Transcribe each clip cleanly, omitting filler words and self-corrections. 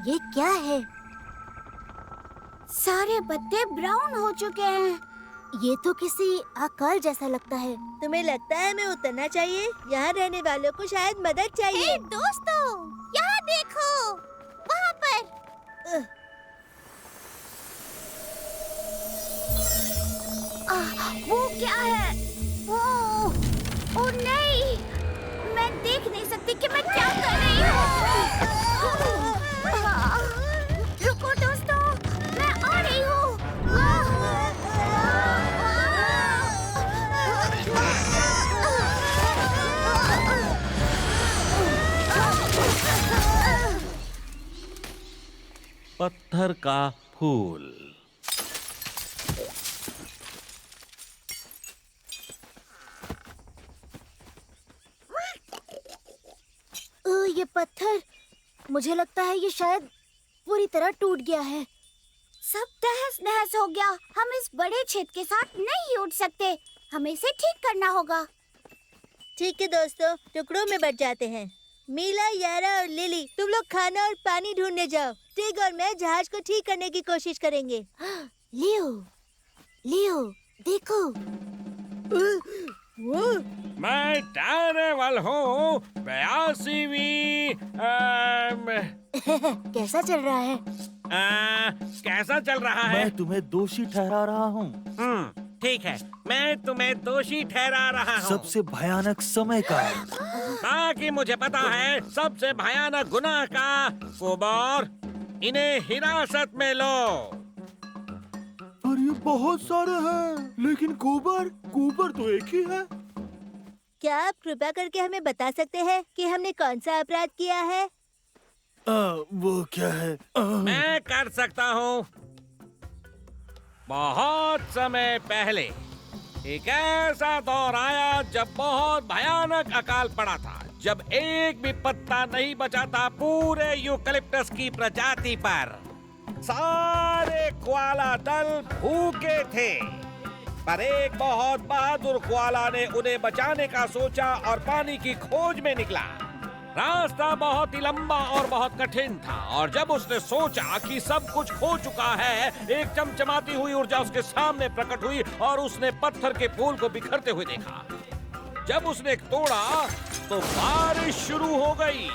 ये क्या है? सारे पत्ते ब्राउन हो चुके हैं। ये तो किसी अकाल जैसा लगता है। तुम्हें लगता है हमें उतरना चाहिए? यहाँ रहने वालों को शायद मदद चाहिए। हे दोस्तों, यहाँ देखो, वहाँ पर। वो क्या है? ओह नहीं, मैं देख नहीं सकती कि मैं क्या कर रही हूँ। रुको दोस्तों, मैं आ रही हूँ। पत्थर का फूल। ये पत्थर, मुझे लगता है ये शायद पूरी तरह टूट गया है। सब तहस नहस हो गया। हम इस बड़े छेद के साथ नहीं उठ सकते। हमें इसे ठीक करना होगा। ठीक है दोस्तों, टुकड़ों में बट जाते हैं। मीला, यारा और लिली, तुम लोग खाना और पानी ढूंढने जाओ। टिग और मैं जहाज को ठीक करने की कोशिश करेंगे। लियो, लियो, देखो। वो मैं टैरेवल हूँ, 82वीं। कैसा चल रहा है? कैसा चल रहा है? मैं तुम्हें दोषी ठहरा रहा हूँ। ठीक है, मैं तुम्हें दोषी ठहरा रहा हूँ। सबसे भयानक समय का। ताकि मुझे पता है सबसे भयानक गुनाह का। कुबर, इन्हें हिरासत में लो। पर ये बहुत सारे हैं, लेकिन कुबर तो एक ही है। क्या आप कृपया करके हमें बता सकते हैं कि हमने कौन सा अपराध किया है? वो क्या है? मैं कर सकता हूँ। बहुत समय पहले एक ऐसा दौर आया जब बहुत भयानक अकाल पड़ा था, जब एक भी पत्ता नहीं बचा था पूरे यूकलिप्टस की प्रजाति पर। सारे कोआला दल भूखे थे, पर एक बहुत बहादुर कोआला ने उन्हें बचाने का सोचा और पानी की खोज में निकला। रास्ता बहुत ही लंबा और बहुत कठिन था, और जब उसने सोचा कि सब कुछ हो चुका है, एक चमचमाती हुई ऊर्जा उसके सामने प्रकट हुई और उसने पत्थर के फूल को बिखरते हुए देखा। जब उसने तोड़ा तो बारिश शुरू हो गई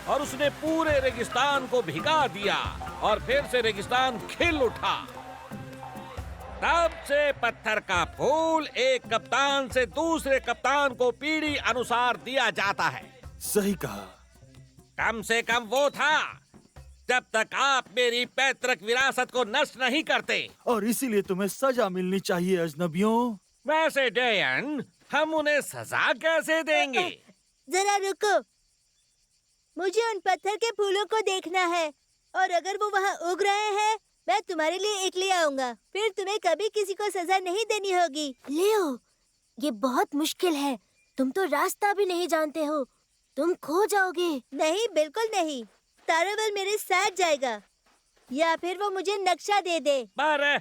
और उसने पूरे रेगिस्तान को भिगा दिया और फिर से रेगिस्तान खिल उठा। तब से पत्थर का फूल एक कप्तान से दूसरे कप्तान को पीढ़ी अनुसार दिया जाता है। सही कहा। कम से कम वो था, जब तक आप मेरी पैतृक विरासत को नष्ट नहीं करते। और इसीलिए तुम्हें सजा मिलनी चाहिए अजनबियों। वैसे डेयन, हम उन्हें सजा कैसे देंगे? जरा रुको, मुझे उन पत्थर के फूलों को देखना है, और अगर वो वहाँ उग रहे हैं, मैं तुम्हारे लिए एक ले आऊंगा। फिर तुम्हें कभी किसी को सजा नहीं देनी होगी। लियो, ये बहुत मुश्किल है। तुम तो रास्ता भी नहीं जानते हो। तुम खो जाओगे। नहीं, बिल्कुल नहीं। टैरेवल मेरे साथ जाएगा, या फिर वो मुझे नक्शा दे दे। पर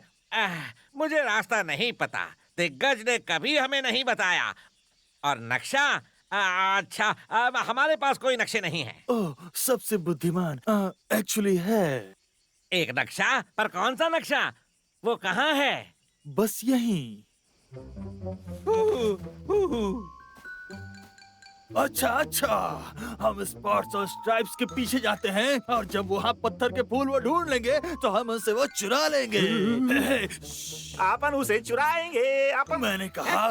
मुझे रास्ता नहीं पता। दिग्गज ने कभी हमें नहीं बताया। और नक्शा? अच्छा, हमारे पास कोई नक्शे नहीं है। ओह, सबसे बुद्धिमान एक्चुअली है। एक नक्शा? पर कौन सा नक्शा? वो कहाँ है? बस यहीं। अच्छा, हम स्पॉट्स और स्ट्राइप्स के पीछे जाते हैं, और जब वहाँ पत्थर के फूल वो ढूंढ लेंगे तो हम उनसे वो चुरा लेंगे। आपन उसे चुराएंगे। आपन मैंने कहा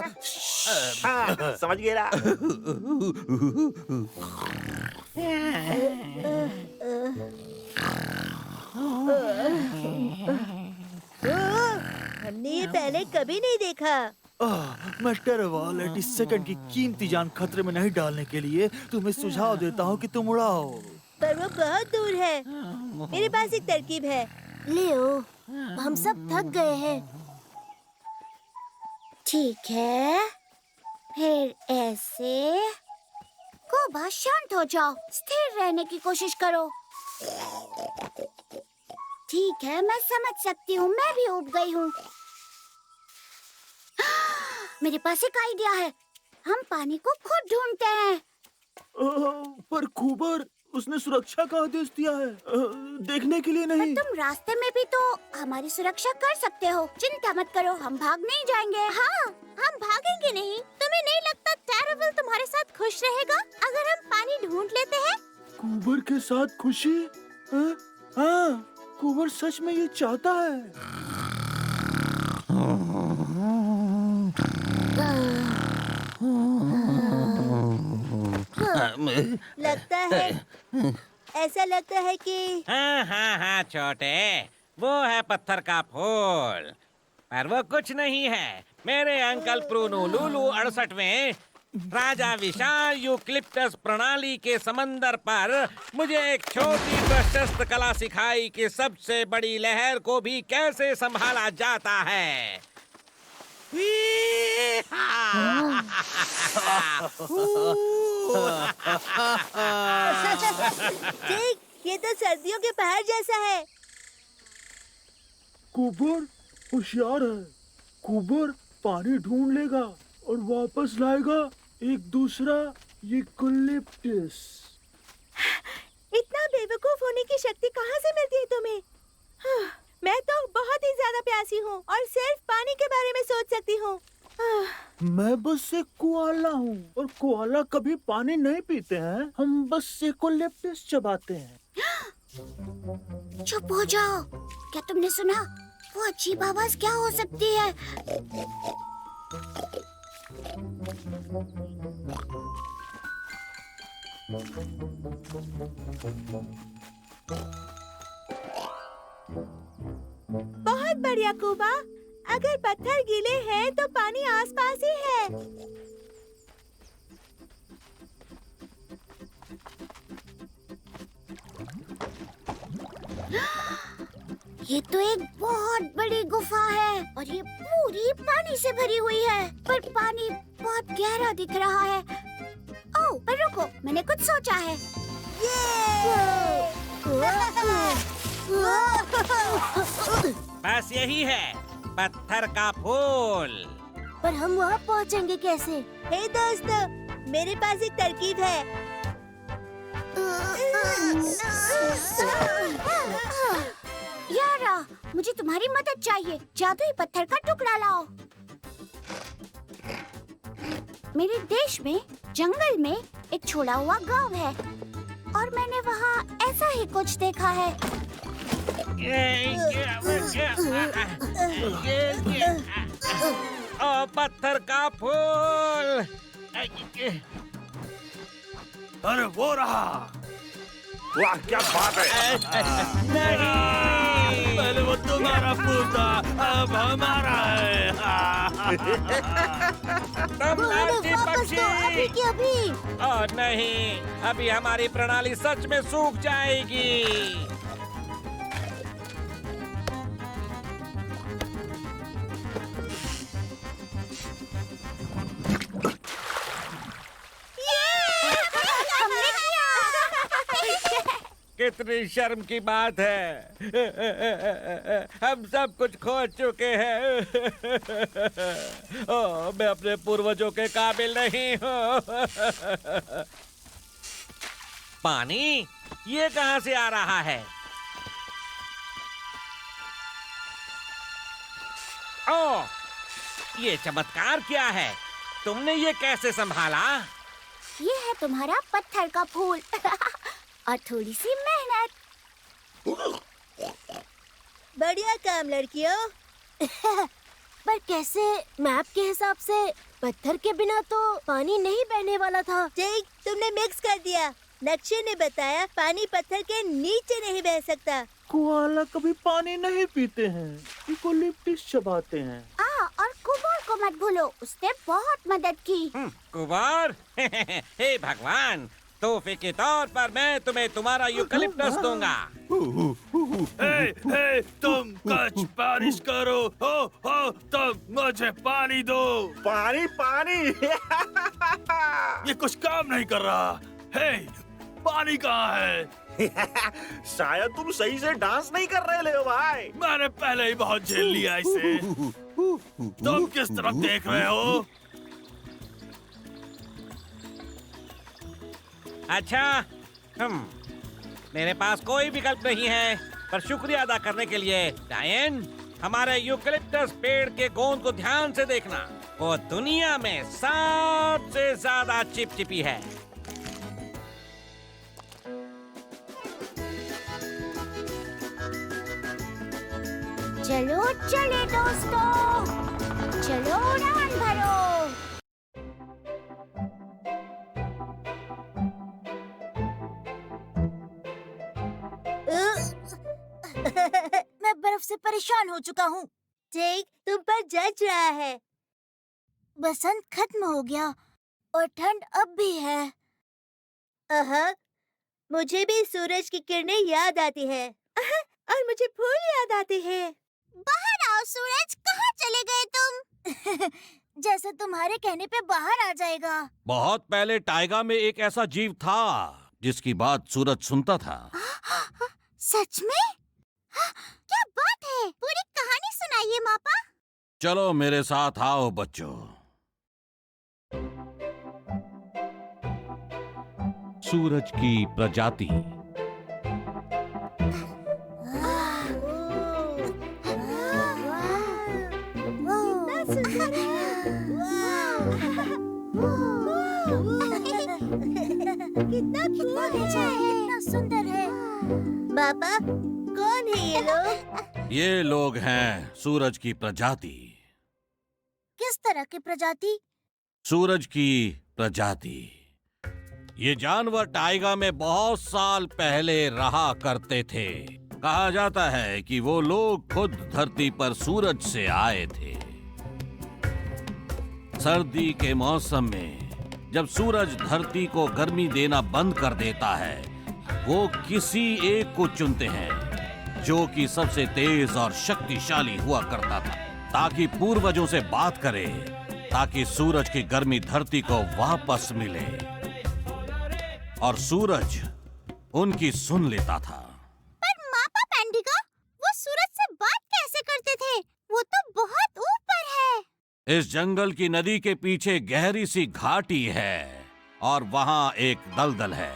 हाँ, समझ गया। हमने ये पहले कभी नहीं देखा। मैं टैरेवल एटी सेकंड की कीमती जान खतरे में नहीं डालने के लिए तुम्हें सुझाव देता हूँ कि तुम उड़ाओ। पर वो बहुत दूर है। मेरे पास एक तरकीब है। लियो, हम सब थक गए हैं। ठीक है, फिर ऐसे। कोबा, शांत हो जाओ। स्थिर रहने की कोशिश करो। ठीक है, मैं समझ सकती हूँ। मैं भी उब गई हूँ। मेरे पास एक आइडिया है। हम पानी को खुद ढूंढते हैं। पर कुबर, उसने सुरक्षा का आदेश दिया है, देखने के लिए नहीं। तुम रास्ते में भी तो हमारी सुरक्षा कर सकते हो। चिंता मत करो, हम भाग नहीं जाएंगे। हाँ, हम भागेंगे नहीं। तुम्हें नहीं लगता टेरेबल तुम्हारे साथ खुश रहेगा अगर हम पानी ढूंढ लेते हैं? कुबर के साथ खुशी? हाँ, कुबर सच में ये चाहता है। ऐसा लगता है कि हाँ हाँ हाँ छोटे, वो है पत्थर का फूल, पर वो कुछ नहीं है। मेरे अंकल प्रूनो लूलू 68वें राजा विशाल यूक्लिप्टस प्रणाली के समंदर पर मुझे एक छोटी प्रशस्त कला सिखाई कि सबसे बड़ी लहर को भी कैसे संभाला जाता है। ठीक, ये तो सर्दियों के पहाड़ जैसा है। कुबर होशियार है। कुबर पानी ढूंढ लेगा और वापस लाएगा एक दूसरा यूकलिप्टस। इतना बेवकूफ होने की शक्ति कहाँ से मिलती है तुम्हें? हाँ, मैं तो बहुत ही ज्यादा प्यासी हूँ और सिर्फ पानी के बारे में सोच सकती हूँ। मैं बस एक कोआला हूँ और कोआला कभी पानी नहीं पीते हैं। हम बस यूकलिप्टस चबाते हैं। चुप हो जाओ। क्या तुमने सुना? वो अजीब आवाज क्या हो सकती है? बहुत बढ़िया कुबा। अगर पत्थर गीले हैं तो पानी आसपास ही है। ये तो एक बहुत बड़ी गुफा है और ये पूरी पानी से भरी हुई है, पर पानी बहुत गहरा दिख रहा है। ओह, पर रुको, मैंने कुछ सोचा है। बस यही है, पत्थर का फूल। पर हम वहाँ पहुँचेंगे कैसे? हे दोस्तों, मेरे पास एक तरकीब है। यारा, मुझे तुम्हारी मदद चाहिए। जादुई पत्थर का टुकड़ा लाओ। मेरे देश में जंगल में एक छोड़ा हुआ गांव है और मैंने वहाँ ऐसा ही कुछ देखा है। ओ पत्थर का फूल। अरे वो रहा। वाह क्या बात है। नहीं, पहले वो तुम्हारा फूल था, अब हमारा है। तुम लालची पक्षी। अभी की अभी। और नहीं, अभी हमारी प्रणाली सच में सूख जाएगी। कितनी शर्म की बात है। हम सब कुछ खो चुके हैं। ओ, मैं अपने पूर्वजों के काबिल नहीं हूँ। पानी ये कहाँ से आ रहा है? ओ, ये चमत्कार क्या है? तुमने ये कैसे संभाला? ये है तुम्हारा पत्थर का फूल और थोड़ी सी मेहनत। बढ़िया काम लड़कियों। पर कैसे? मैप के हिसाब से पत्थर के बिना तो पानी नहीं बहने वाला था। ठीक, तुमने मिक्स कर दिया। नक्शे ने बताया पानी पत्थर के नीचे नहीं बह सकता। कोआला कभी पानी नहीं पीते हैं, यूकलिप्टस चबाते हैं। और कुबर को मत भूलो, उसने बहुत मदद की। कुमार, हे भगवान, तोहफे के तौर पर मैं तुम्हें तुम्हारा यूकलिप्टस दूंगा। हे, तुम कुछ बारिश करो, हो, तब मुझे पानी दो। पानी पानी। ये कुछ काम नहीं कर रहा। हे, पानी कहाँ है? शायद तुम सही से डांस नहीं कर रहे ले भाई। मैंने पहले ही बहुत झेल लिया इसे। तुम किस तरफ देख रहे हो? अच्छा, मेरे पास कोई विकल्प नहीं है, पर शुक्रिया अदा करने के लिए डायन, हमारे यूकलिप्टस पेड़ के गोंद को ध्यान से देखना। वो दुनिया में सबसे ज्यादा चिपचिपी है। चलो चले दोस्तों, चलो उड़ान भरो। मैं बर्फ से परेशान हो चुका हूँ। टेक तुम पर जज रहा है। बसंत खत्म हो गया और ठंड अब भी है। मुझे भी सूरज की किरणें याद आती है। और मुझे फूल याद आते हैं। बाहर आओ सूरज, कहाँ चले गए तुम? जैसे तुम्हारे कहने पे बाहर आ जाएगा। बहुत पहले टाइगा में एक ऐसा जीव था जिसकी बात सूरज सुनता था। सच में? क्या बात है? पूरी कहानी सुनाइए मापा। चलो मेरे साथ आओ बच्चों। सूरज की प्रजाति। कितना अच्छा है, कितना सुंदर है। पापा, कौन है ये लोग? ये लोग हैं सूरज की प्रजाति। किस तरह की प्रजाति? सूरज की प्रजाति। ये जानवर टाइगा में बहुत साल पहले रहा करते थे। कहा जाता है कि वो लोग खुद धरती पर सूरज से आए थे। सर्दी के मौसम में जब सूरज धरती को गर्मी देना बंद कर देता है, वो किसी एक को चुनते हैं जो कि सबसे तेज और शक्तिशाली हुआ करता था, ताकि पूर्वजों से बात करे, ताकि सूरज की गर्मी धरती को वापस मिले। और सूरज उनकी सुन लेता था। पर मापा पैंडिका, वो सूरज से बात कैसे करते थे? वो तो बहुत ऊपर है। इस जंगल की नदी के पीछे गहरी सी घाटी है और वहां एक दलदल है,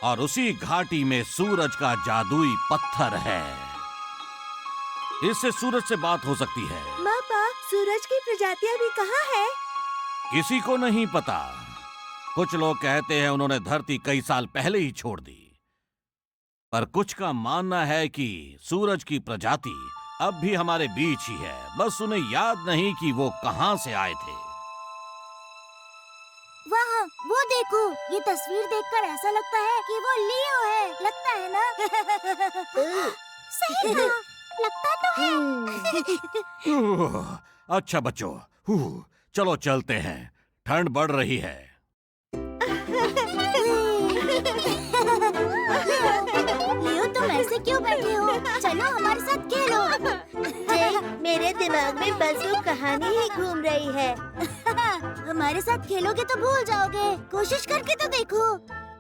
और उसी घाटी में सूरज का जादुई पत्थर है। इससे सूरज से बात हो सकती है। पापा, सूरज की प्रजातियां भी कहाँ है? किसी को नहीं पता। कुछ लोग कहते हैं उन्होंने धरती कई साल पहले ही छोड़ दी, पर कुछ का मानना है कि सूरज की प्रजाति अब भी हमारे बीच ही है, बस उन्हें याद नहीं कि वो कहां से आए थे। वहाँ वो देखो, ये तस्वीर देखकर ऐसा लगता है कि वो लियो है। लगता है ना? सही कहा, लगता तो है। अच्छा बच्चों, चलो चलते हैं, ठंड बढ़ रही है। लियो, तुम ऐसे क्यों बैठे हो? चलो हमारे साथ खेलो। मेरे दिमाग में बस वो कहानी ही घूम रही है। हमारे साथ खेलोगे तो भूल जाओगे। कोशिश करके तो देखो।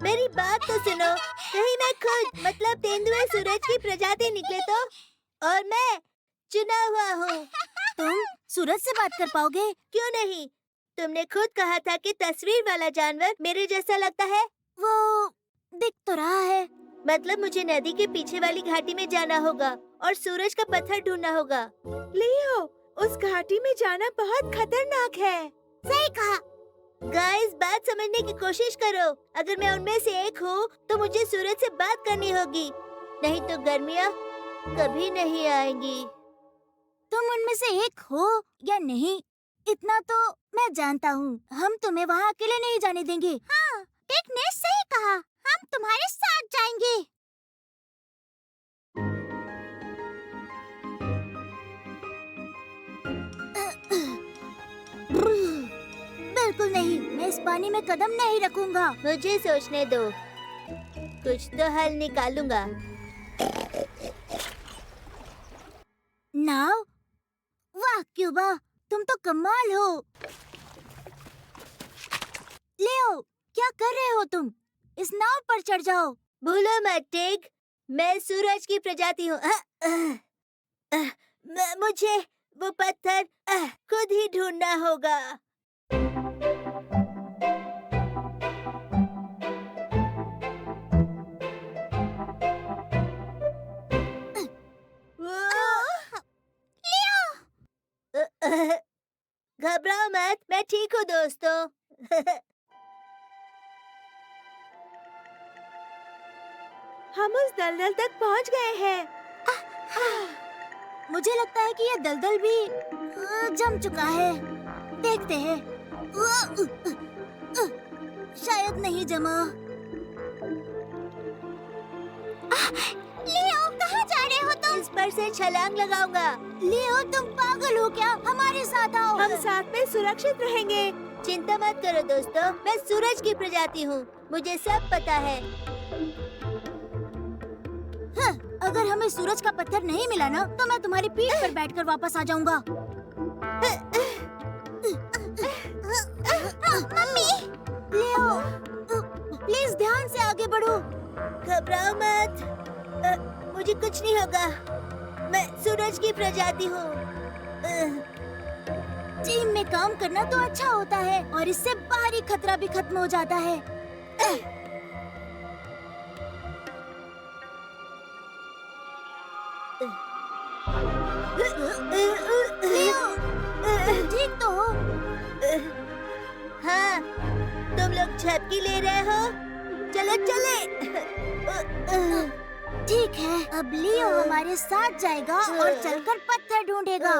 मेरी बात तो सुनो। कहीं मैं खुद मतलब तेंदुए सूरज की प्रजाति निकले तो? और मैं चुना हुआ हूँ। तुम सूरज से बात कर पाओगे? क्यों नहीं? तुमने खुद कहा था कि तस्वीर वाला जानवर मेरे जैसा लगता है। वो दिख तो रहा है। मतलब मुझे नदी के पीछे वाली घाटी में जाना होगा और सूरज का पत्थर ढूंढना होगा। लियो, उस घाटी में जाना बहुत खतरनाक है। सही कहा। गाइस, बात समझने की कोशिश करो। अगर मैं उनमें से एक हूँ तो मुझे सूरज से बात करनी होगी, नहीं तो गर्मियाँ कभी नहीं आएंगी। तुम उनमें से एक हो या नहीं, इतना तो मैं जानता हूँ। हम तुम्हें वहाँ अकेले नहीं जाने देंगे। हाँ, टेक ने सही कहा। हम तुम्हारे साथ जाएंगे। बिल्कुल नहीं, मैं इस पानी में कदम नहीं रखूंगा। मुझे सोचने दो, कुछ तो हल निकालूंगा। नाव? वाह क्यूबा, तुम तो कमाल हो। लियो, क्या कर रहे हो तुम? इस नाव पर चढ़ जाओ। भूलो मत टेक, मैं सूरज की प्रजाति हूँ। मुझे वो पत्थर खुद ही ढूंढना होगा। घबराओ मत, मैं ठीक हूँ दोस्तों। हम उस दलदल तक पहुँच गए हैं। मुझे लगता है कि ये दलदल भी जम चुका है। देखते हैं। शायद नहीं जमा। लियो, कहाँ जा रहे हो तुम? इस पर से छलांग लगाऊंगा। लियो, तुम पागल हो क्या? हमारे साथ आओ। हम साथ में सुरक्षित रहेंगे। चिंता मत करो दोस्तों, मैं सूरज की प्रजाति हूँ, मुझे सब पता है। हाँ, अगर हमें सूरज का पत्थर नहीं मिला ना, तो मैं तुम्हारी पीठ पर बैठकर वापस आ जाऊंगा। मम्मी, लियो, प्लीज ध्यान से आगे बढ़ो। घबराओ मत, मुझे कुछ नहीं होगा। मैं सूरज की प्रजाति हूँ। टीम में काम करना तो अच्छा होता है और इससे बाहरी खतरा भी खत्म हो जाता है। लियो, तुम ठीक तो हो? हाँ, तुम लोग झपकी ले रहे हो? चलो चले। ठीक है, अब लियो हमारे साथ जाएगा और चलकर पत्थर ढूंढेगा।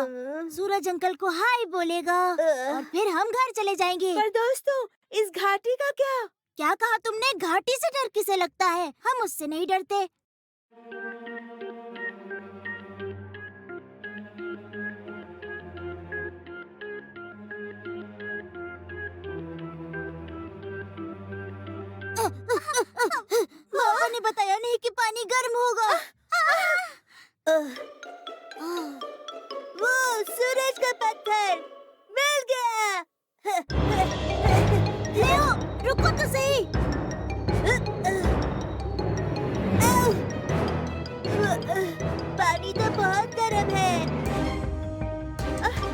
सूरज अंकल को हाय बोलेगा और फिर हम घर चले जाएंगे। पर दोस्तों, इस घाटी का क्या? क्या कहा तुमने? घाटी से डर किसे लगता है? हम उससे नहीं डरते। पापा ने बताया नहीं कि पानी गर्म होगा। वो सूरज का पत्थर मिल गया। लियो, रुको तो सही। पानी तो बहुत गर्म है।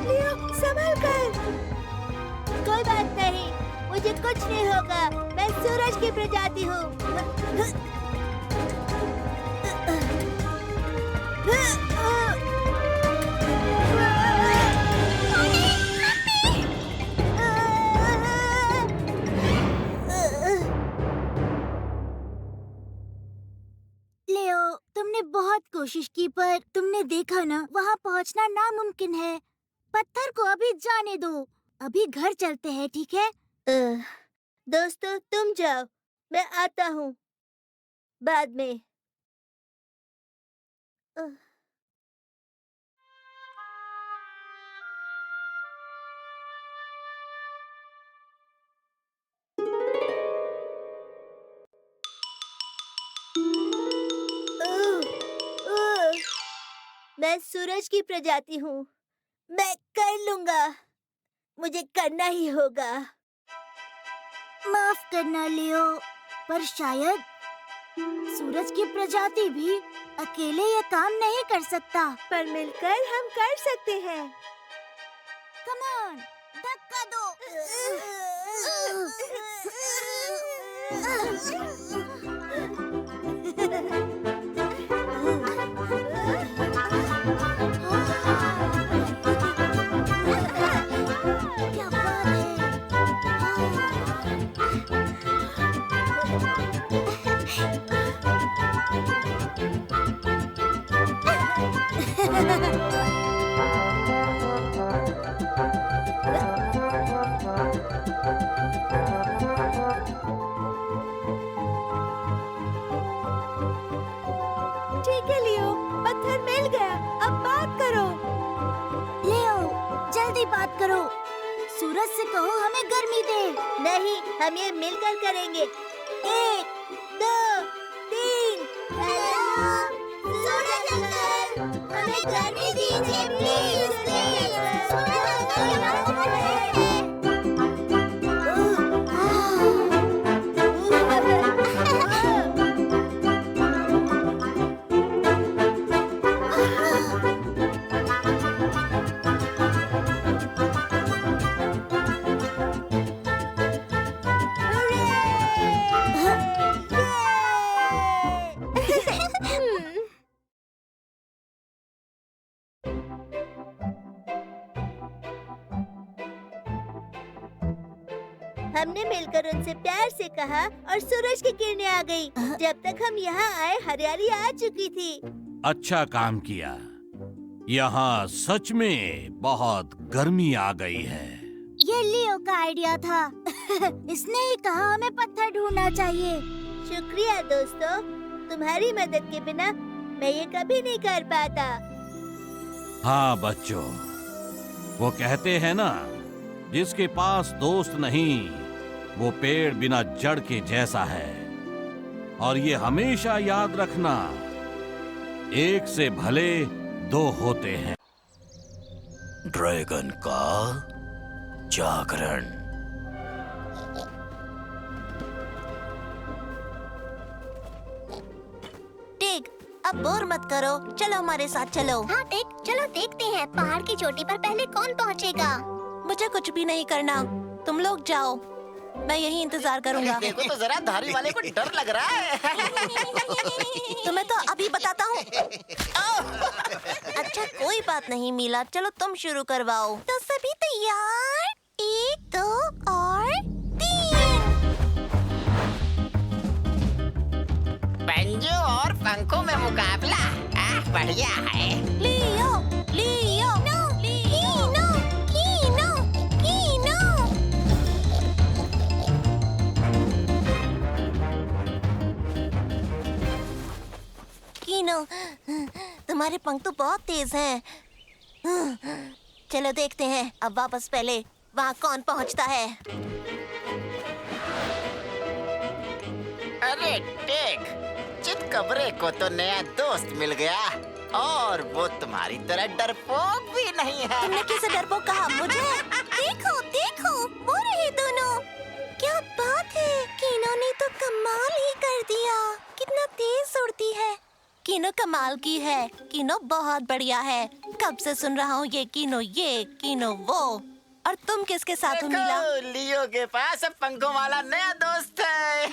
लियो, संभल कर। कोई बात नहीं, मुझे कुछ नहीं होगा। मैं सूरज की प्रजाति हूँ। लियो, तुमने बहुत कोशिश की पर तुमने देखा ना, वहाँ पहुँचना नामुमकिन है। पत्थर को अभी जाने दो। अभी घर चलते हैं, ठीक है? दोस्तों, तुम जाओ, मैं आता हूँ बाद में। मैं सूरज की प्रजाति हूँ, मैं कर लूँगा। मुझे करना ही होगा। माफ करना लियो, पर शायद सूरज की प्रजाति भी अकेले ये काम नहीं कर सकता। पर मिलकर हम कर सकते हैं। कम ऑन, धक्का दो। क्या बात ठीक है लियो, पत्थर मिल गया। अब बात करो। लियो, जल्दी बात करो। सूरज से कहो हमें गर्मी दे। नहीं, हम ये मिलकर करेंगे। 1, 2, 3। सूरज अंकल, हमें गर्मी दीजिए प्लीज, प्लीज। सूरज अंकल, यहाँ पर हमने मिलकर उनसे प्यार से कहा और सूरज की किरणें आ गई। जब तक हम यहाँ आए हरियाली आ चुकी थी। अच्छा काम किया। यहाँ सच में बहुत गर्मी आ गई है। ये लियो का आइडिया था। इसने ही कहा हमें पत्थर ढूंढना चाहिए। शुक्रिया दोस्तों, तुम्हारी मदद के बिना मैं ये कभी नहीं कर पाता। हाँ बच्चों, वो कहते हैं ना, जिसके पास दोस्त नहीं वो पेड़ बिना जड़ के जैसा है। और ये हमेशा याद रखना, एक से भले दो होते हैं। ड्रैगन का जागरण। टिक, अब बोर मत करो, चलो हमारे साथ चलो। हाँ टिक, चलो देखते हैं पहाड़ की चोटी पर पहले कौन पहुँचेगा। मुझे कुछ भी नहीं करना, तुम लोग जाओ, मैं यही इंतजार करूंगा। देखो तो जरा, धारी वाले को डर लग रहा है। तुम्हें तो अभी बताता हूँ। अच्छा कोई बात नहीं मीला, चलो तुम शुरू करवाओ। तो सभी तैयार? 1, 2 और 3। पंजों और पंखों में मुकाबला। बढ़िया है। लियो, लियो, कीनो, कीनो, कीनो। कीनो, तुम्हारे पंख तो बहुत तेज हैं। चलो देखते हैं, अब वापस पहले वहाँ कौन पहुँचता है। अरे टेक, चितकबरे को तो नया दोस्त मिल गया और वो तुम्हारी तरह डरपोक भी नहीं है। तुमने किसे डरपोक कहा? मुझे? देखो देखो, वो रहे दोनों। क्या बात है, कीनो ने तो कमाल ही कर दिया। कितना तेज उड़ती है। कीनो कमाल की है, कीनो बहुत बढ़िया है। कब से सुन रहा हूँ ये कीनो वो। और तुम किसके साथ हो मीला? देखो, लियो के पास अब पंखों वाला नया दोस्त है।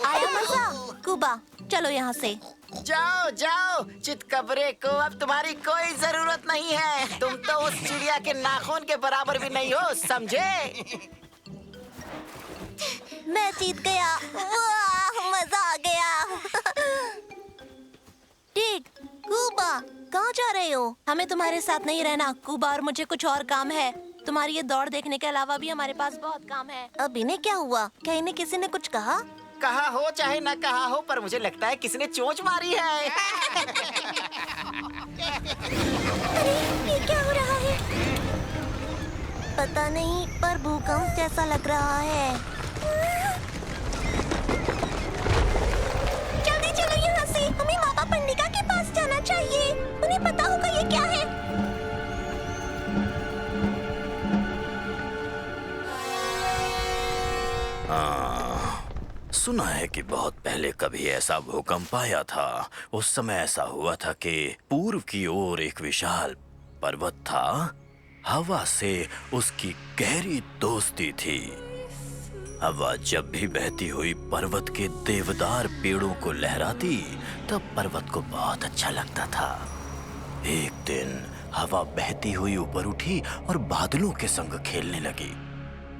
आया मजा? कुबा, चलो यहाँ से। जाओ जाओ, चितकबरे को अब तुम्हारी कोई जरूरत नहीं है। तुम तो उस चिड़िया के नाखून के बराबर भी नहीं हो, समझे? मैं जीत गया। वाह, मजा आ गया। ठीक, कुबा, कहाँ जा रहे हो? हमें तुम्हारे साथ नहीं रहना कुबा, और मुझे कुछ और काम है। तुम्हारी ये दौड़ देखने के अलावा भी हमारे पास बहुत काम है। अब इन्हें क्या हुआ? क्या इन्हें किसी ने कुछ कहा? कहा हो चाहे न कहा हो, पर मुझे लगता है किसी ने चोंच मारी है। अरे, ये क्या हो रहा है? पता नहीं, पर भूकंप जैसा लग रहा है। जल्दी चलो यहाँ से, हमें मामा पंडिका के पास जाना चाहिए। उन्हें पता होगा ये क्या है। सुना है कि बहुत पहले कभी ऐसा भूकंप आया था। उस समय ऐसा हुआ था कि पूर्व की ओर एक विशाल पर्वत था। हवा से उसकी गहरी दोस्ती थी। हवा जब भी बहती हुई पर्वत के देवदार पेड़ों को लहराती, तब पर्वत को बहुत अच्छा लगता था। एक दिन हवा बहती हुई ऊपर उठी और बादलों के संग खेलने लगी।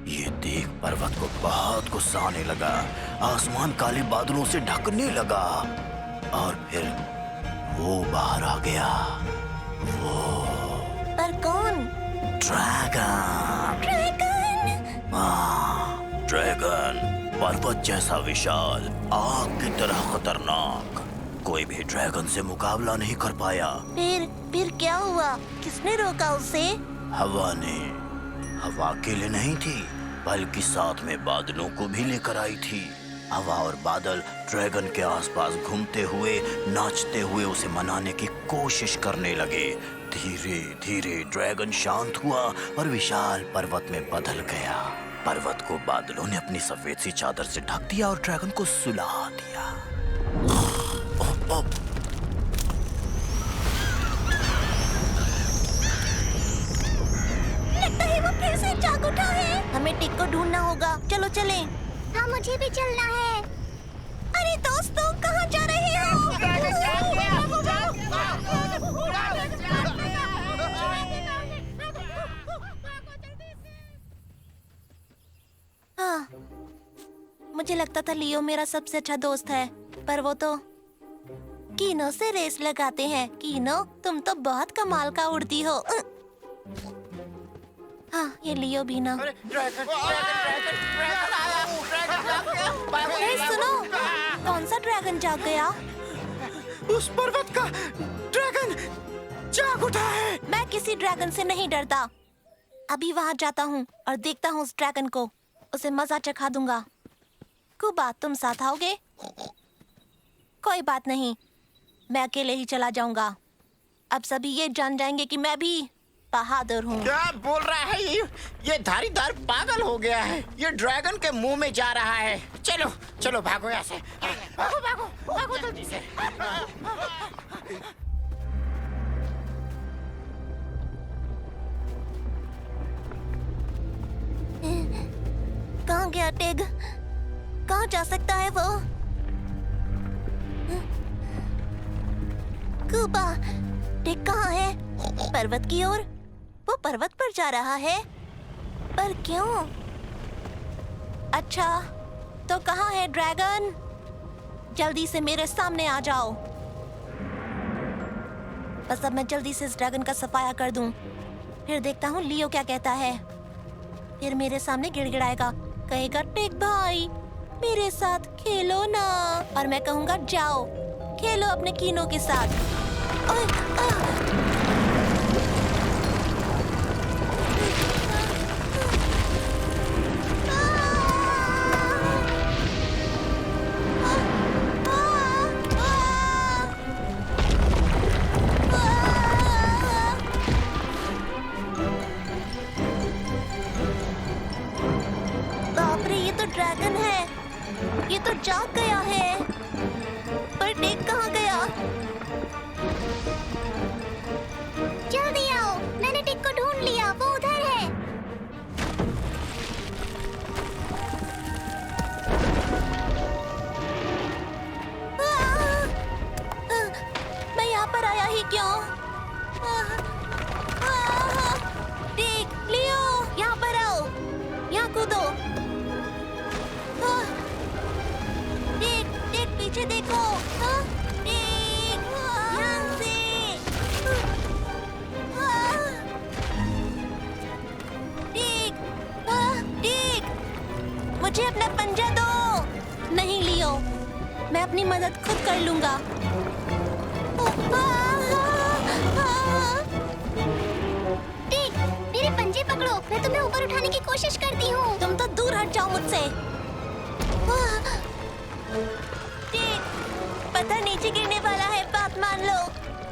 ये देख पर्वत को बहुत गुस्सा आने लगा। आसमान काले बादलों से ढकने लगा और फिर वो बाहर आ गया। वो पर कौन? ड्रैगन। ड्रैगन? हाँ, ड्रैगन, पर्वत जैसा विशाल, आग की तरह खतरनाक। कोई भी ड्रैगन से मुकाबला नहीं कर पाया। फिर क्या हुआ? किसने रोका उसे? हवा ने। हवा अकेले नहीं थी, बल्कि साथ में बादलों को भी लेकर आई थी। हवा और बादल ड्रैगन के आसपास घूमते हुए, नाचते हुए उसे मनाने की कोशिश करने लगे। धीरे धीरे ड्रैगन शांत हुआ और विशाल पर्वत में बदल गया। पर्वत को बादलों ने अपनी सफेद सी चादर से ढक दिया और ड्रैगन को सुला दिया। लगता है वो फिर से जाग उठा है। हमें टिक को ढूंढना होगा। चलो चलें। हाँ, मुझे भी चलना है। अरे दोस्तों, कहाँ जा रहे हो? लगता था लियो मेरा सबसे अच्छा दोस्त है, पर वो तो कीनो से रेस लगाते हैं। कीनो, तुम तो बहुत कमाल का उड़ती हो। हाँ, ये लियो भी ना। अरे सुनो, कौन सा ड्रैगन जाग गया? उस पर्वत का ड्रैगन जाग उठा है। मैं किसी ड्रैगन से नहीं डरता। अभी वहाँ जाता हूँ और देखता हूँ उस ड्रैगन को। उसे मजा चखा दूंगा। कुबा, तुम साथ आओगे? कोई बात नहीं, मैं अकेले ही चला जाऊंगा। अब सभी ये जान जाएंगे कि मैं भी बहादुर हूँ। क्या बोल रहा है ये धारीदार पागल हो गया है। ये ड्रैगन के मुंह में जा रहा है। चलो चलो भागो यहाँ से। भागो भागो भागो जल्दी से। कहाँ गया टिग? कहाँ जा सकता है वो? कुबा, टिग कहाँ है? पर्वत की ओर? वो पर्वत पर जा रहा है, पर क्यों? अच्छा, तो कहाँ है ड्रैगन? जल्दी से मेरे सामने आ जाओ। बस अब मैं जल्दी से इस ड्रैगन का सफाया कर दूं। फिर देखता हूँ लियो क्या कहता है। फिर मेरे सामने गिड़गिड़ाएगा, कहेगा टिग भाई मेरे साथ खेलो ना, और मैं कहूँगा जाओ खेलो अपने कीनो के साथ। ओए, बाप रे, ये तो ड्रैगन है। ये तो जाग गया है, पर टिग कहाँ गया? जल्दी आओ, मैंने टिक को ढूंढ लिया, वो उधर है। मैं यहाँ पर आया ही क्यों? टिग, लियो, यहाँ पर आओ, यहाँ कूदो। टिग, टिग पीछे देखो। टिग, यहाँ से। टिग, टिग, मुझे अपना पंजा दो। नहीं लियो, मैं अपनी मदद खुद कर लूंगा। टिक, मेरे पंजे पकड़ो, मैं तुम्हें ऊपर उठाने की कोशिश करती हूँ। तुम तो दूर हट जाओ मुझसे। टिक, पत्थर नीचे गिरने वाला है, बात मान लो।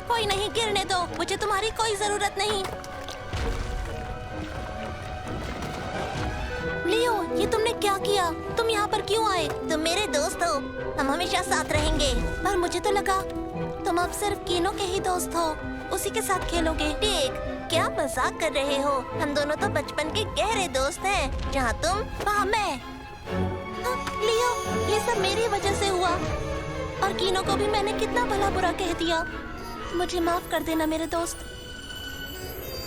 कोई नहीं, गिरने दो, मुझे तुम्हारी कोई जरूरत नहीं। लियो, ये तुमने क्या किया? तुम यहाँ पर क्यों आए? तुम मेरे दोस्त हो, हम हमेशा साथ रहेंगे। पर मुझे तो लगा तुम अब सिर्फ कीनो के ही दोस्त हो, उसी के साथ खेलोगे। टिक, क्या मजाक कर रहे हो? हम दोनों तो बचपन के गहरे दोस्त हैं। जहाँ तुम, वहाँ मैं। लियो, ये सब मेरी वजह से हुआ, और कीनो को भी मैंने कितना भला बुरा कह दिया। मुझे माफ कर देना मेरे दोस्त।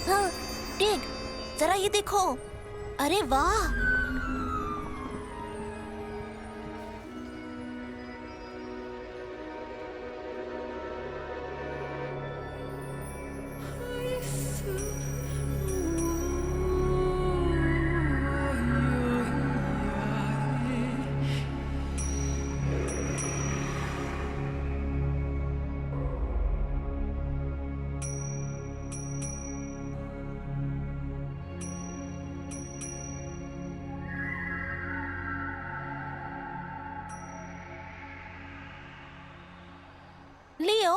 हाँ, टिक, जरा ये देखो। अरे वाह, लियो,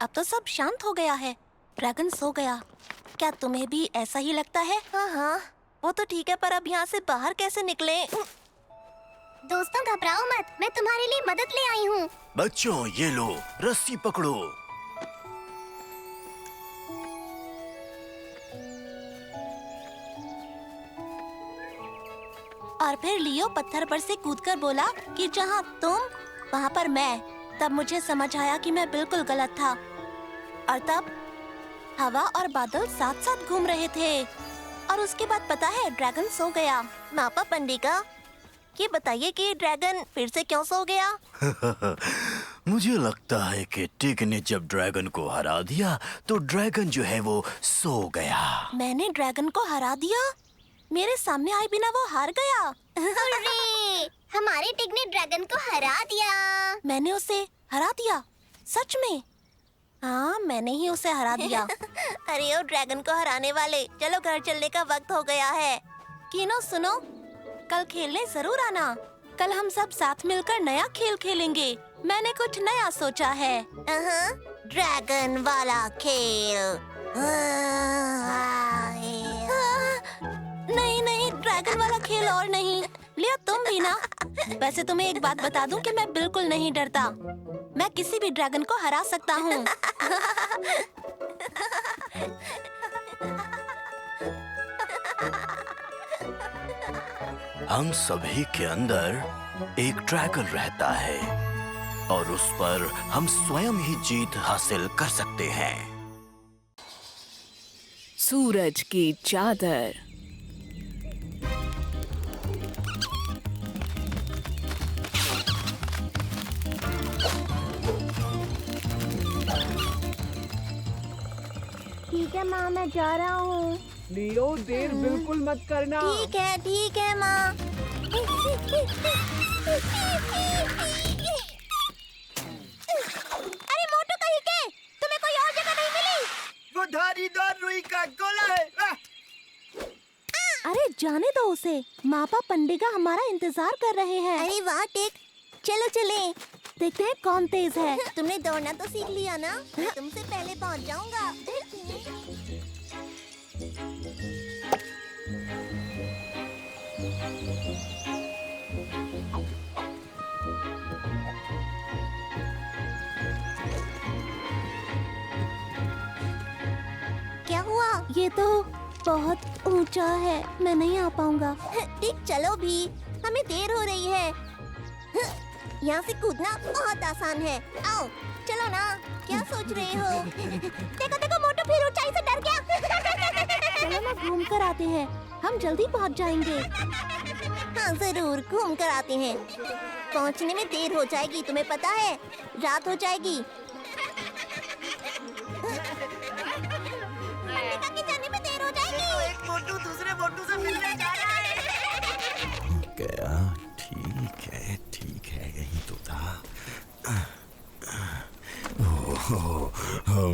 अब तो सब शांत हो गया है। ड्रैगन सो गया। क्या तुम्हें भी ऐसा ही लगता है? हाँ, वो तो ठीक है, पर अब यहाँ से बाहर कैसे निकले? दोस्तों घबराओ मत, मैं तुम्हारे लिए मदद ले आई हूँ। बच्चों, ये लो, रस्सी पकड़ो। और फिर लियो पत्थर पर से कूदकर बोला कि जहाँ तुम, वहाँ पर मैं। तब मुझे समझ आया कि मैं बिल्कुल गलत था। और तब हवा और बादल साथ साथ घूम रहे थे। और उसके बाद पता है, ड्रैगन सो गया। मापा पंडिका, ये बताइए कि ड्रैगन फिर से क्यों सो गया? मुझे लगता है कि टिक ने जब ड्रैगन को हरा दिया तो ड्रैगन जो है वो सो गया। मैंने ड्रैगन को हरा दिया? मेरे सामने आए बिना वो हार गया। अरे, हमारे टिग ने ड्रैगन को हरा दिया। मैंने उसे हरा दिया? सच में? हाँ, मैंने ही उसे हरा दिया। अरे ओ ड्रैगन को हराने वाले, चलो घर चलने का वक्त हो गया है। कीनो सुनो, कल खेलने जरूर आना। कल हम सब साथ मिलकर नया खेल खेलेंगे। मैंने कुछ नया सोचा है। ड्रैगन वाला खेल। नहीं नहीं, ड्रैगन वाला खेल और नहीं। लियो तुम भी ना। वैसे तुम्हें एक बात बता दूं कि मैं बिल्कुल नहीं डरता। मैं किसी भी ड्रैगन को हरा सकता हूँ। हम सभी के अंदर एक ड्रैगन रहता है और उस पर हम स्वयं ही जीत हासिल कर सकते हैं। सूरज की चादर। ठीक है माँ, मैं जा रहा हूँ। लियो, देर बिल्कुल मत करना। ठीक है माँ। अरे मोटू कहीं के, तुम्हें कोई और जगह नहीं मिली? वो धारीदार रुई का गोला है। अरे जाने दो उसे। मापा पंडिगा हमारा इंतजार कर रहे हैं। अरे वाह टिक, चलो चले। देखते हैं कौन तेज है। तुमने दौड़ना तो सीख लिया ना? मैं तुमसे पहले पहुंच जाऊंगा। क्या हुआ? ये तो बहुत ऊंचा है, मैं नहीं आ पाऊंगा। ठीक, चलो भी, हमें देर हो रही है। यहाँ से कूदना बहुत आसान है। आओ चलो ना, क्या सोच रहे हो? देखो देखो, मोटू फिर ऊंचाई से डर गया। चलो ना, घूम कर आते हैं, हम जल्दी पहुँच जाएंगे। हाँ जरूर, घूम कर आते हैं। पहुँचने में देर हो जाएगी, तुम्हें पता है, रात हो जाएगी। पंडिता के जाने में देर हो जाएगी। एक मोटू दूसरे मोटू से मिलने जा रहा है। गया, ठीक है, यही तो था।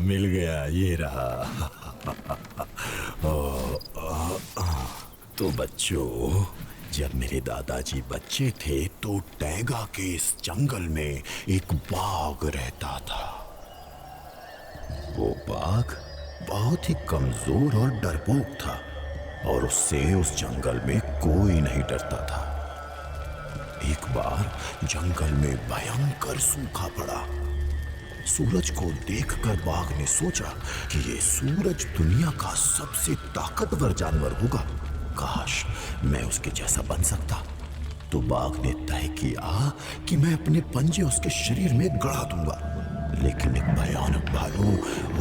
मिल गया, ये रहा। तो बच्चों, जब मेरे दादाजी बच्चे थे तो टैगा के इस जंगल में एक बाघ रहता था। वो बाघ बहुत ही कमजोर और डरपोक था और उससे उस जंगल में कोई नहीं डरता था। एक बार जंगल में भयंकर सूखा पड़ा। सूरज को देखकर बाघ ने सोचा कि ये सूरज दुनिया का सबसे ताकतवर जानवर होगा। काश मैं उसके जैसा बन सकता। तो बाघ ने तय किया कि मैं अपने पंजे उसके शरीर में गड़ा दूंगा। लेकिन एक भयानक भालू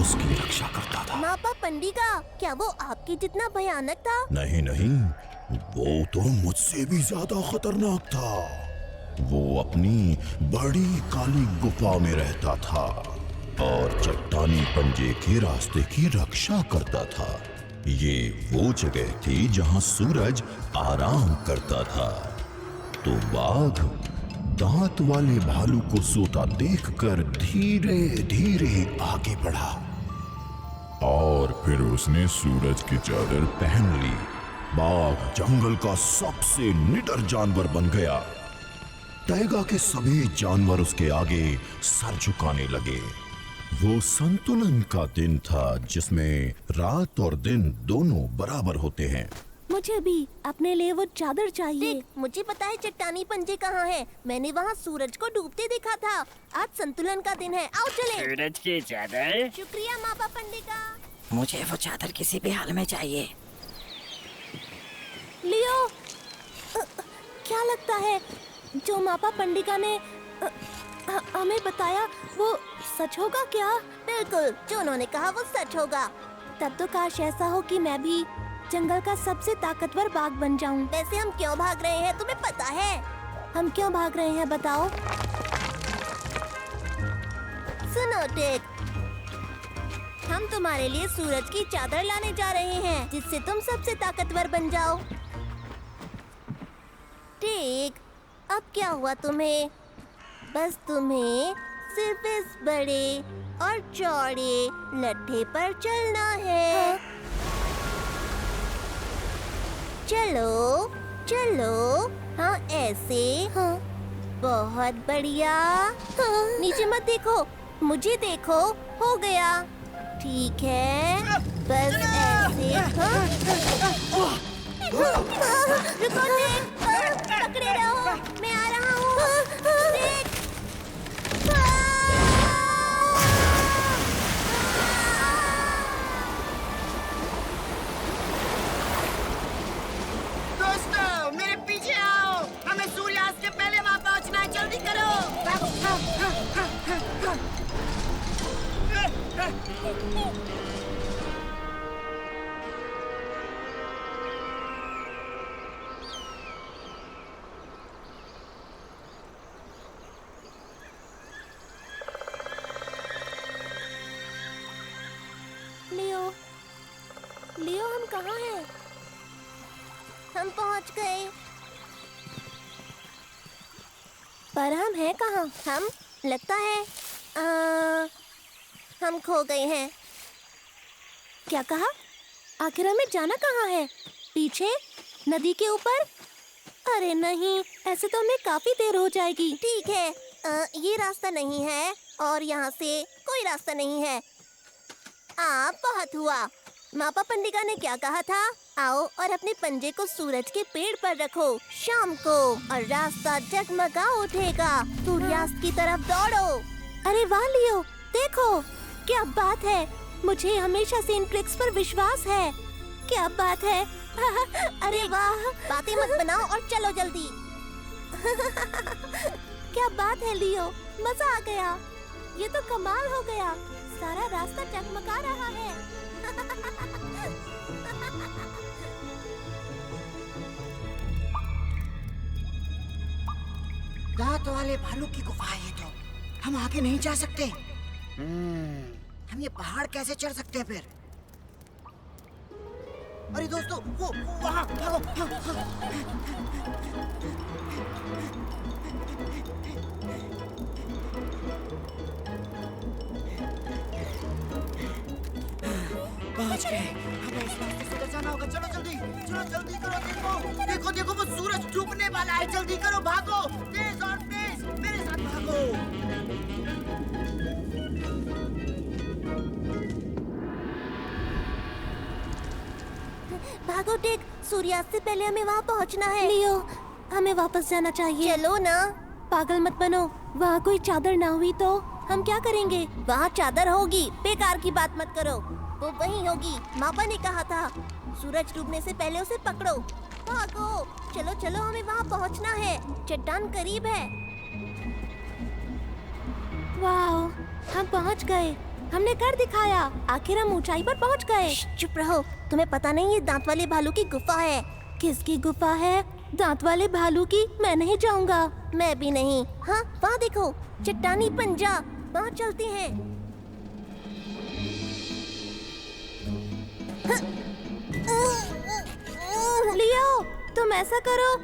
उसकी रक्षा करता था। मापा पंडिगा, क्या वो आपके जितना भयानक था? नहीं, वो तो मुझसे भी ज्यादा खतरनाक था। वो अपनी बड़ी काली गुफा में रहता था और चट्टानी पंजे के रास्ते की रक्षा करता था। ये वो जगह थी जहां सूरज आराम करता था। तो बाघ दांत वाले भालू को सोता देखकर धीरे धीरे आगे बढ़ा और फिर उसने सूरज की चादर पहन ली। बाघ जंगल का सबसे निडर जानवर बन गया। टैगा के सभी जानवर उसके आगे सर झुकाने लगे। वो संतुलन का दिन था जिसमें रात और दिन दोनों बराबर होते हैं। मुझे भी अपने लिए वो चादर चाहिए। मुझे पता है चट्टानी पंजे कहाँ है। मैंने वहाँ सूरज को डूबते देखा था। आज संतुलन का दिन है, आओ चलें। सूरज की चादर? शुक्रिया मापा पंडिगा। मुझे वो चादर किसी भी हाल में चाहिए। लियो, क्या लगता है जो मापा पंडिगा ने हमें बताया वो सच होगा क्या? बिल्कुल, जो उन्होंने कहा वो सच होगा। तब तो काश ऐसा हो कि मैं भी जंगल का सबसे ताकतवर बाघ बन जाऊं। वैसे हम क्यों भाग रहे हैं तुम्हें पता है? हम क्यों भाग रहे हैं बताओ? सुनो टिक, हम तुम्हारे लिए सूरज की चादर लाने जा रहे हैं जिससे तुम सबसे ताकतवर बन जाओ। टिक, अब क्या हुआ तुम्हें? बस तुम्हें सिर्फ इस बड़े और चौड़े लट्ठे पर चलना है। चलो चलो, हाँ ऐसे, हाँ बहुत बढ़िया। हाँ, नीचे मत देखो, मुझे देखो, हो गया। ठीक है, बस ऐसे। हाँ? रुको टिक, पकड़े रहो, मैं आ रहा हूँ। टिक, दोस्तों मेरे पीछे आओ, हमें सूर्यास्त के पहले वहाँ पहुँचना है, जल्दी करो। लियो, लियो हम कहाँ हैं? हम पहुँच गए। पर हम हैं कहाँ? हम लगता है हम खो गए हैं। क्या कहा? आखिर हमें जाना कहाँ है? पीछे? नदी के ऊपर? अरे नहीं, ऐसे तो हमें काफी देर हो जाएगी। ठीक है, ये रास्ता नहीं है और यहाँ से कोई रास्ता नहीं है। बहुत हुआ। मापा पंडिका ने क्या कहा था? आओ और अपने पंजे को सूरज के पेड़ पर रखो शाम को और रास्ता जगमगा उठेगा। सूर्यास्त की तरफ दौड़ो। अरे वाह लियो, देखो क्या बात है। मुझे हमेशा से इन ट्रिक्स पर विश्वास है। क्या बात है। अरे वाह, बातें मत बनाओ और चलो जल्दी। क्या बात है लियो, मजा आ गया। ये तो कमाल हो गया, सारा रास्ता जगमगा रहा है। दांत वाले भालू की गुफा है ये तो। हम आगे नहीं जा सकते। हम ये पहाड़ कैसे चढ़ सकते हैं फिर? अरे दोस्तों, वो वहाँ भागो। पहुँच गए। हमें इस रास्ते से उधर जाना होगा। चलो जल्दी, चलो जल्दी करो। देखो देखो देखो, वो सूरज डूबने वाला है। जल्दी करो, भागो, तेज और तेज, मेरे साथ भागो। भागो टिक, सूर्यास्त से पहले हमें वहाँ पहुँचना है। लियो, हमें वापस जाना चाहिए। चलो ना। पागल मत बनो, वहाँ कोई चादर ना हुई तो हम क्या करेंगे? वहाँ चादर होगी, बेकार की बात मत करो। वो वहीं होगी, मापा ने कहा था। सूरज डूबने से पहले उसे पकड़ो। भागो, चलो चलो, हमें वहाँ पहुँचना है। चट्टान करीब है। वाह, हम पहुँच गए। हमने कर दिखाया। आखिर हम ऊंचाई पर पहुँच गए। चुप रहो, तुम्हें पता नहीं ये दांत वाले भालू की गुफा है। किसकी गुफा है? दांत वाले भालू की? मैं नहीं जाऊंगा। मैं भी नहीं। हाँ, वहाँ देखो, चट्टानी पंजा, वहाँ चलते हैं। लियो, तुम ऐसा करो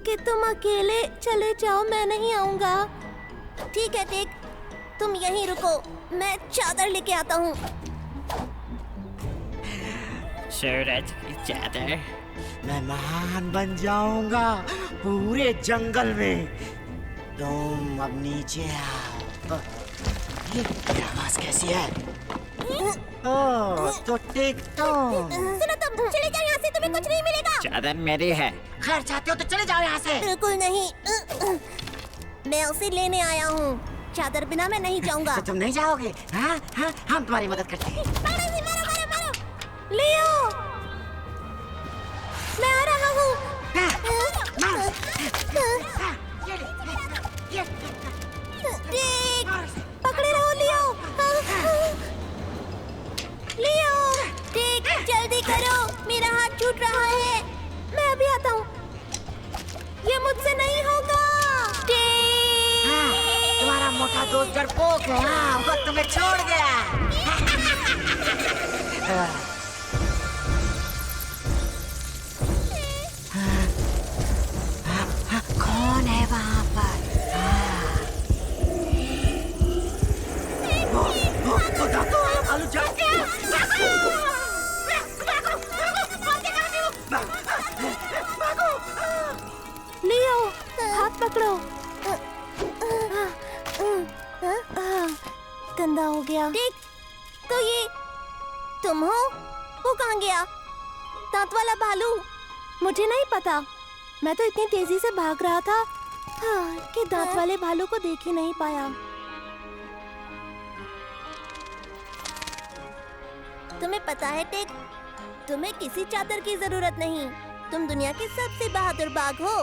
कि तुम अकेले चले जाओ, मैं नहीं आऊंगा। ठीक है टिक, तुम यहीं रुको, मैं चादर लेके आता हूँ। सूरज की चादर। मैं महान बन जाऊंगा पूरे जंगल में। तुम अब नीचे आओ। ये आवाज कैसी है? ओह, तो टिक तुम। सुनो तुम, चले जाओ यहाँ से, तुम्हें कुछ नहीं मिलेगा। चादर मेरी है। खैर चाहते हो तो चले जाओ यहाँ से। बिल्कुल नहीं, मैं उसे लेने आया हूँ। चादर बिना मैं नहीं जाऊंगा। तो तुम नहीं जाओगे? हाँ हाँ, हम तुम्हारी मदद करते हैं। लियो, मैं आ रहा हूँ। टिक, पकड़े रहो लियो। लियो, टिक, जल्दी करो, मेरा टूट रहा है। मैं अभी आता हूँ। ये मुझसे नहीं होगा। तुम्हारा मोटा दोस्त डरपोक है। हाँ, वो तुम्हें छोड़ गया। कौन है वहाँ पर? लियो, हाथ पकड़ो। गंदा हो गया। देख, तो ये तुम हो? वो कहाँ गया? दांत वाला भालू? मुझे नहीं पता। मैं तो इतनी तेजी से भाग रहा था कि दांत वाले भालू को देख ही नहीं पाया। तुम्हें पता है टेक, तुम्हें किसी चादर की जरूरत नहीं। तुम दुनिया के सबसे बहादुर बाघ हो।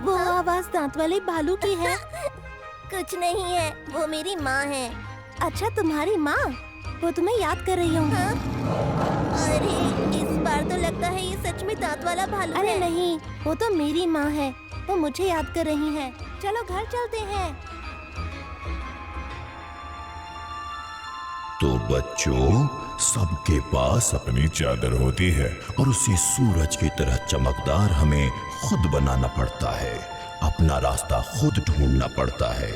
वो आवाज दांत वाले भालू की है। कुछ नहीं है, वो मेरी माँ है। अच्छा, तुम्हारी माँ? वो तुम्हें याद कर रही होंगी। अरे, इस बार तो लगता है ये सच में दांत वाला भालू है। अरे नहीं, वो तो मेरी माँ है। वो मुझे याद कर रही है। चलो घर चलते हैं। तो बच्चों, सबके पास अपनी चादर होती है और उसी सूरज की तरह चमकदार हमें खुद बनाना पड़ता है। अपना रास्ता खुद ढूंढना पड़ता है।